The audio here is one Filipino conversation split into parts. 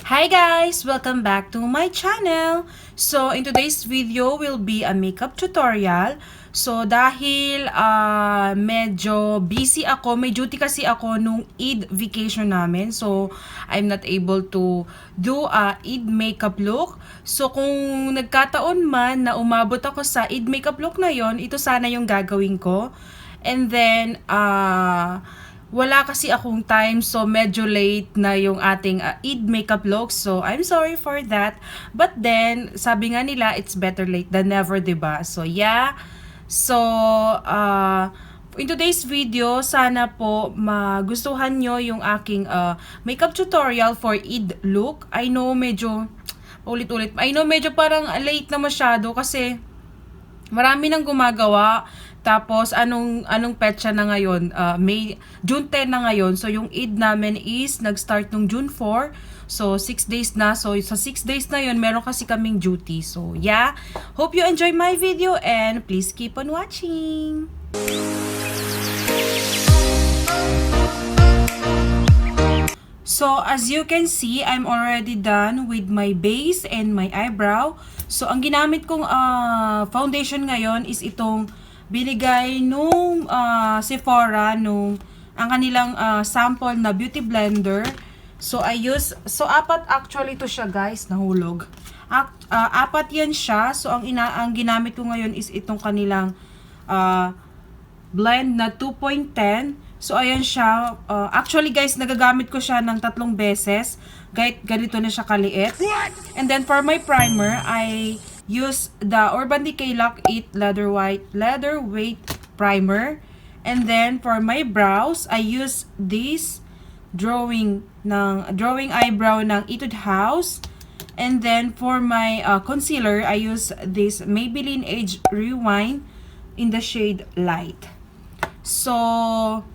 Hi guys! Welcome back to my channel! So, in today's video will be a makeup tutorial. So, dahil medyo busy ako, may duty kasi ako nung Eid vacation namin. So, I'm not able to do a Eid makeup look. So, kung nagkataon man na umabot ako sa Eid makeup look na yon, ito sana yung gagawin ko. And then, wala kasi akong time, so medyo late na yung ating Eid makeup look. So, I'm sorry for that. But then, sabi nga nila, it's better late than never, diba? So, yeah. So, in today's video, sana po magustuhan nyo yung aking makeup tutorial for Eid look. I know medyo, ulit-ulit, I know medyo parang late na masyado kasi marami nang gumagawa. Tapos, anong petsa na ngayon? June 10 na ngayon. So, yung Eid namin is nag-start nung June 4. So, 6 days na. So, sa 6 days na yun, meron kasi kaming duty. So, yeah. Hope you enjoy my video and please keep on watching. So, as you can see, I'm already done with my base and my eyebrow. So, ang ginamit kong foundation ngayon is itong binigay nung Sephora nung ang kanilang sample na beauty blender. So apat actually to siya, guys, nahulog. Apat yan siya. So ang ginamit ko ngayon is itong kanilang blend na 2.10. So ayan siya. Actually, guys, nagagamit ko siya ng 3 beses. Kahit ganito na siya kaliit. And then for my primer, I use the Urban Decay Lock 8 Leather Weight Primer. And then for my brows, I use this drawing eyebrow ng Etude House. And then for my concealer, I use this Maybelline Age Rewind in the shade Light. So,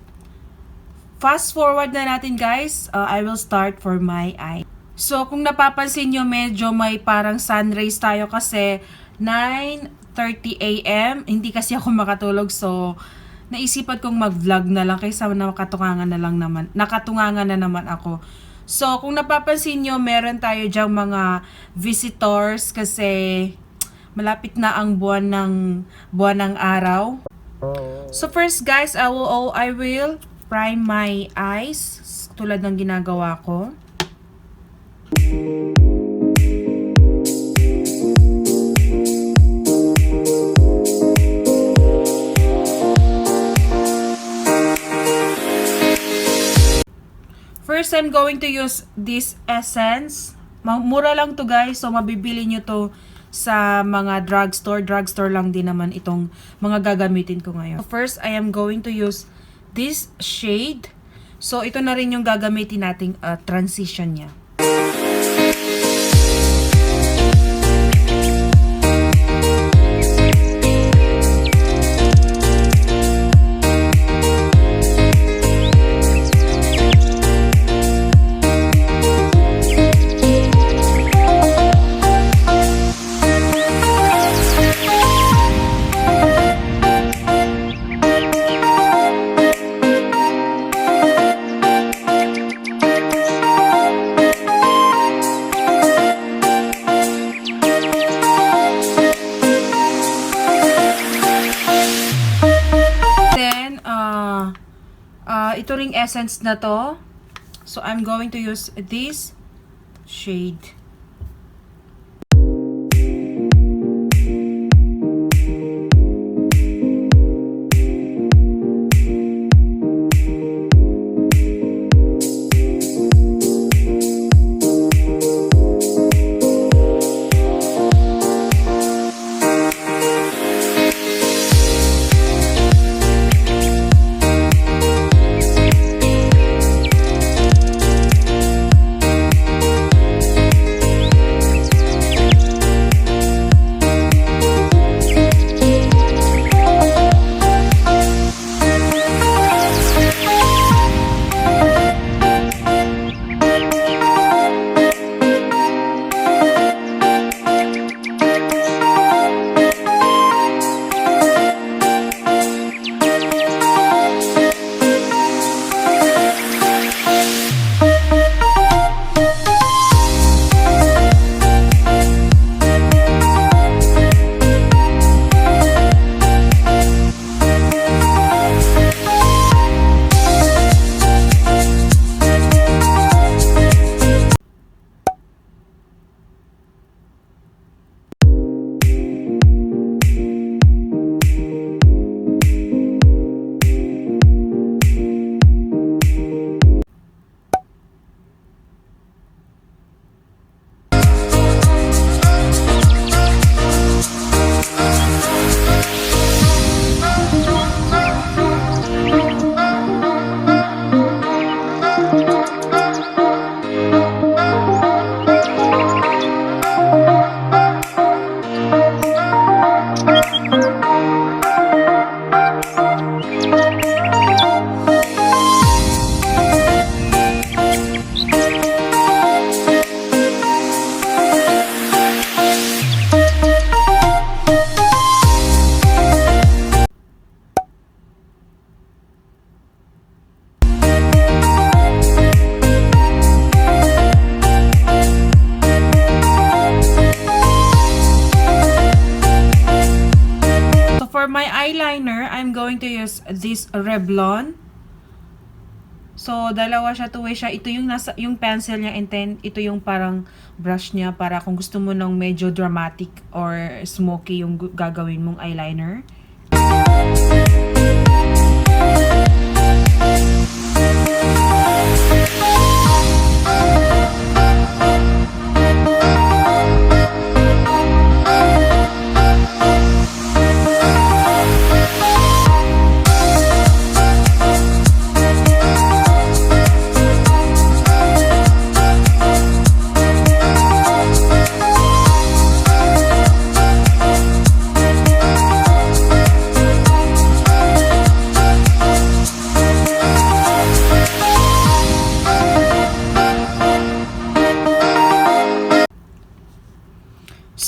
fast forward na natin, guys. I will start for my eye. So, kung napapansin nyo, medyo may parang sun rays tayo kasi 9:30 AM. Hindi kasi ako makatulog. So, naisipan kong mag-vlog na lang kaysa nakatungangan na naman ako. So, kung napapansin nyo, meron tayo dyang mga visitors kasi malapit na ang buwan ng araw. So, first, guys, I will prime my eyes tulad ng ginagawa ko. First, I'm going to use this essence. Mura lang to, guys. So, mabibili nyo to sa mga drugstore lang din naman itong mga gagamitin ko ngayon. So, first, I am going to use this shade. So, ito na rin yung gagamitin nating transition niya. Ito ring essence na to. So, I'm going to use this shade. is this Revlon. So, dalawa siya, two-way siya. Ito yung yung pencil niya, and then ito yung parang brush niya para kung gusto mo ng medyo dramatic or smoky yung gagawin mong eyeliner.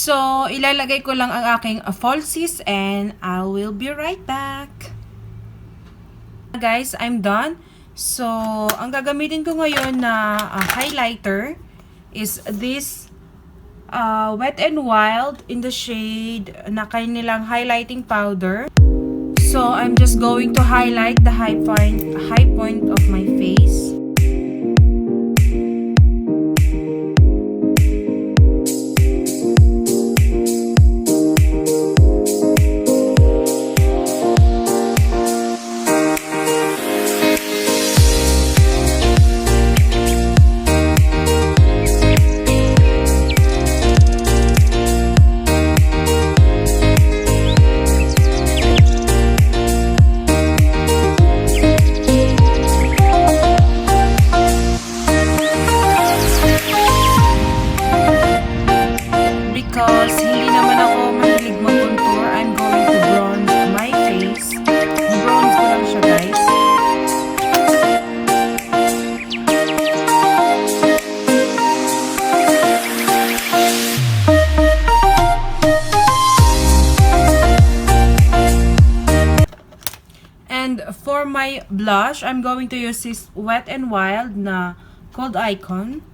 So, ilalagay ko lang ang aking falsies and I will be right back. Guys, I'm done. So, ang gagamitin ko ngayon na highlighter is this Wet n Wild in the shade na kanilang highlighting powder. So, I'm just going to highlight the high point of my face. Because hindi naman ako mahilig mag-contour, I'm going to bronze my face. Bronze ko lang siya, guys. And for my blush, I'm going to use this Wet n Wild na Cold Icon.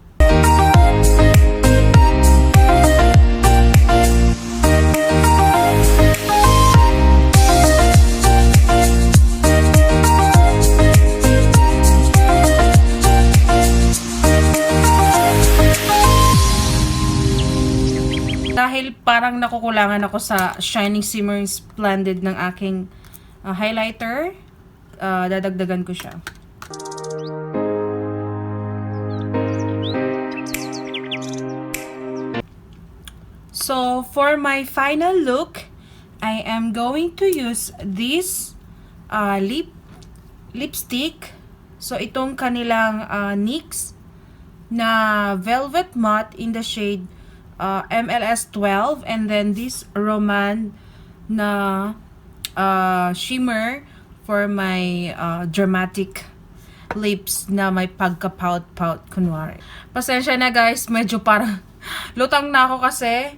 Dahil parang nakukulangan ako sa Shining Shimmering Splendid ng aking highlighter, dadagdagan ko siya. So, for my final look, I am going to use this lipstick. So, itong kanilang NYX na Velvet Matte in the shade MLS 12, and then this Roman na shimmer for my dramatic lips na may pagka-pout-pout kunwari. Pasensya na guys, medyo parang lutang na ako kasi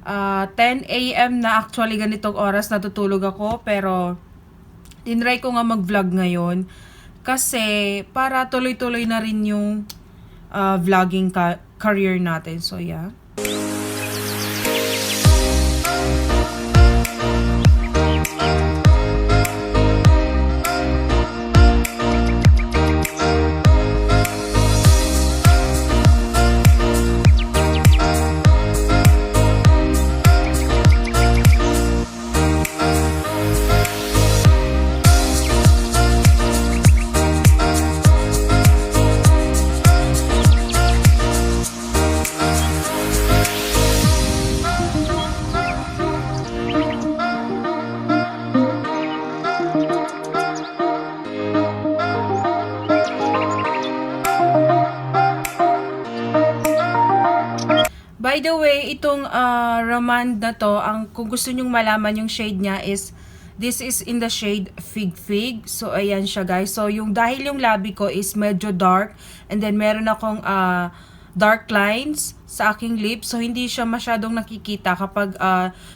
10 AM na actually ganitong oras natutulog ako, pero tinry ko nga mag-vlog ngayon kasi para tuloy-tuloy na rin yung vlogging career natin. So yeah. By the way, itong Roman na to, kung gusto nyong malaman yung shade niya is, this is in the shade Fig Fig. So, ayan siya guys. So, dahil yung labi ko is medyo dark, and then meron akong dark lines sa aking lips. So, hindi siya masyadong nakikita kapag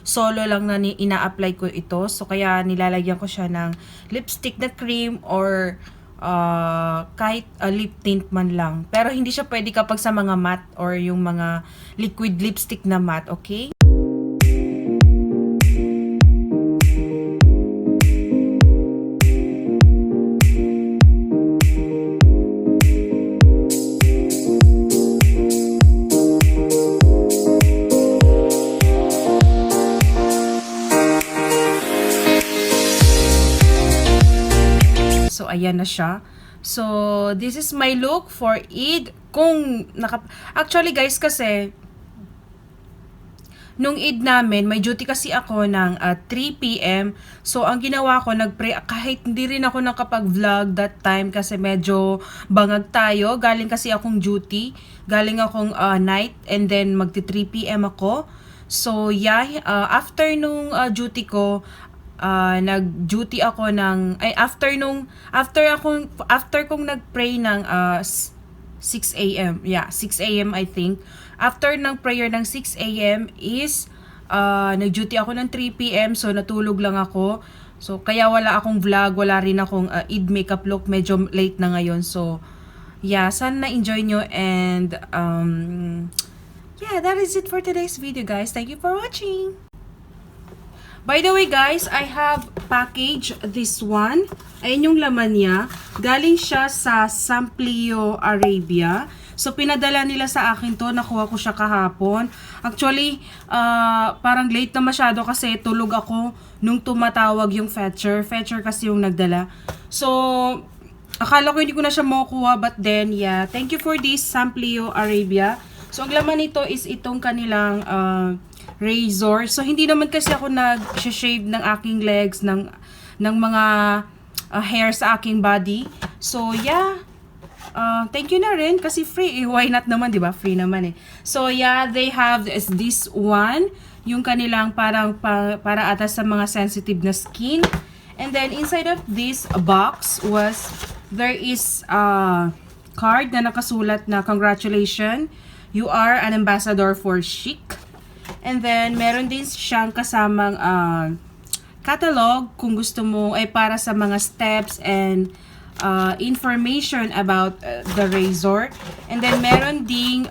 solo lang na ina-apply ko ito. So, kaya nilalagyan ko siya ng lipstick na cream or kahit lip tint man lang. Pero hindi siya pwede kapag sa mga matte or yung mga liquid lipstick na matte, okay? ayan na siya. So, this is my look for Eid. Actually guys, kasi nung Eid namin, may duty kasi ako ng 3 p.m. So, ang ginawa ko, nagpray, kahit hindi rin ako nakapag-vlog that time kasi medyo bangag tayo. Galing kasi akong duty. Galing akong night and then magti 3 p.m. ako. So, yeah, after nung duty ko, nag-duty ako ng, after kong nag-pray ng 6 a.m. Yeah, 6 a.m. I think. After ng prayer ng 6 a.m. is nag-duty ako ng 3 p.m. So natulog lang ako. So kaya wala akong vlog, wala rin akong Eid makeup look. Medyo late na ngayon. So yeah, sana na-enjoy nyo and yeah, that is it for today's video guys. Thank you for watching. By the way guys, I have package this one. Ayan yung laman niya. Galing siya sa Samplio, Arabia. So pinadala nila sa akin to. Nakuha ko siya kahapon. Actually, parang late na masyado kasi tulog ako nung tumatawag yung fetcher. Fetcher kasi yung nagdala. So, akala ko hindi ko na siya makukuha. But then, yeah. Thank you for this Samplio, Arabia. So, ang laman nito is itong kanilang razor. So, hindi naman kasi ako nag-shave ng aking legs, ng mga hair sa aking body. So, yeah. Thank you na rin kasi free. Why not naman, di ba? Free naman eh. So, yeah, they have this one. Yung kanilang parang para ata sa mga sensitive na skin. And then, inside of this box there is a card na nakasulat na congratulations. You are an ambassador for chic. And then, meron din siyang kasamang catalog kung gusto mo ay para sa mga steps and information about the razor. And then, meron ding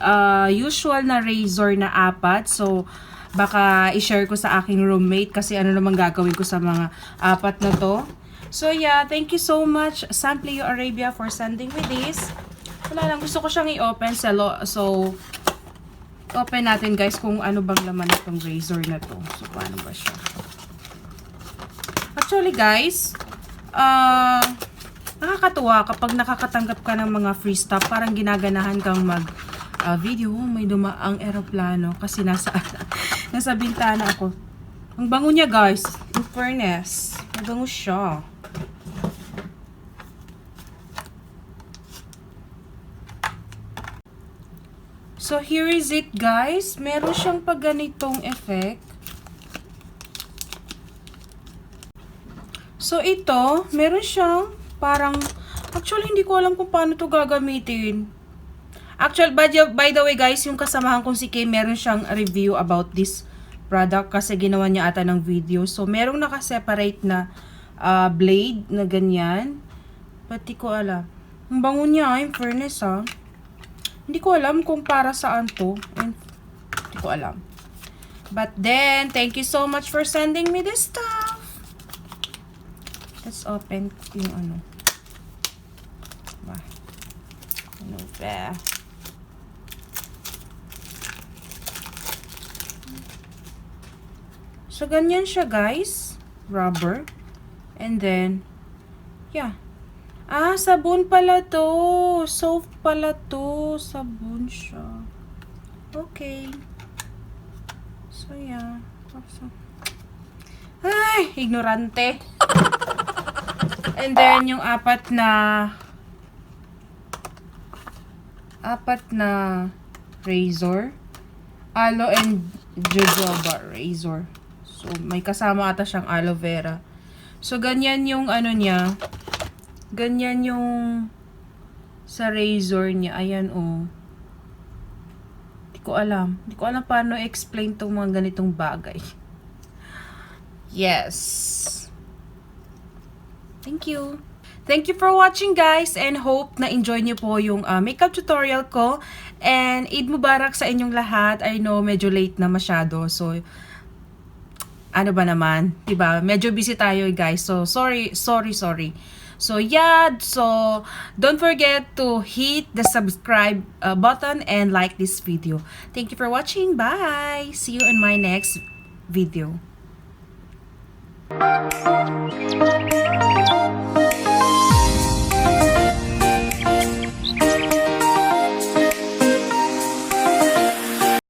usual na razor na 4. So, baka i-share ko sa aking roommate kasi ano naman gagawin ko sa mga 4 na to. So, yeah. Thank you so much, Samplio Arabia, for sending me this. Wala lang. Gusto ko siyang i-open so, open natin guys kung ano bang laman itong razor na to. So, paano ba siya? Actually guys, nakakatuwa kapag nakakatanggap ka ng mga free stuff. Parang ginaganahan kang mag-video. May dumaang eroplano kasi nasa bintana ako. Ang bango niya guys. In fairness. Mabango siya. So, here is it, guys. Meron siyang pagganitong effect. So, ito, meron siyang parang, actually, hindi ko alam kung paano to gagamitin. Actually, by the way, guys, yung kasamahan kong si Kay, meron siyang review about this product kasi ginawa niya ata ng video. So, merong nakaseparate na blade na ganyan. Pati ko alam. Ang bango niya, in fairness, ha. Hindi ko alam kung para saan to. Hindi ko alam. But then, thank you so much for sending me this stuff. Let's open yung ano. Ano ba? So, ganyan siya, guys. Rubber. And then, yeah. Sabon pala to. Soap pala to. Sabon siya. Okay. So, yeah. Ay, ignorante. And then, yung apat na razor. Aloe and jojoba razor. So, may kasama ata siyang aloe vera. So, ganyan yung ano niya. Ganyan yung sa razor niya. Ayan, oh. Hindi ko alam. Hindi ko alam paano explain tong mga ganitong bagay. Yes. Thank you. Thank you for watching, guys, and hope na enjoy niyo po yung makeup tutorial ko. And Eid Mubarak sa inyong lahat. I know medyo late na masyado. So, ano ba naman? Diba? Medyo busy tayo, guys. So, sorry. So, yeah. So, don't forget to hit the subscribe button and like this video. Thank you for watching. Bye! See you in my next video.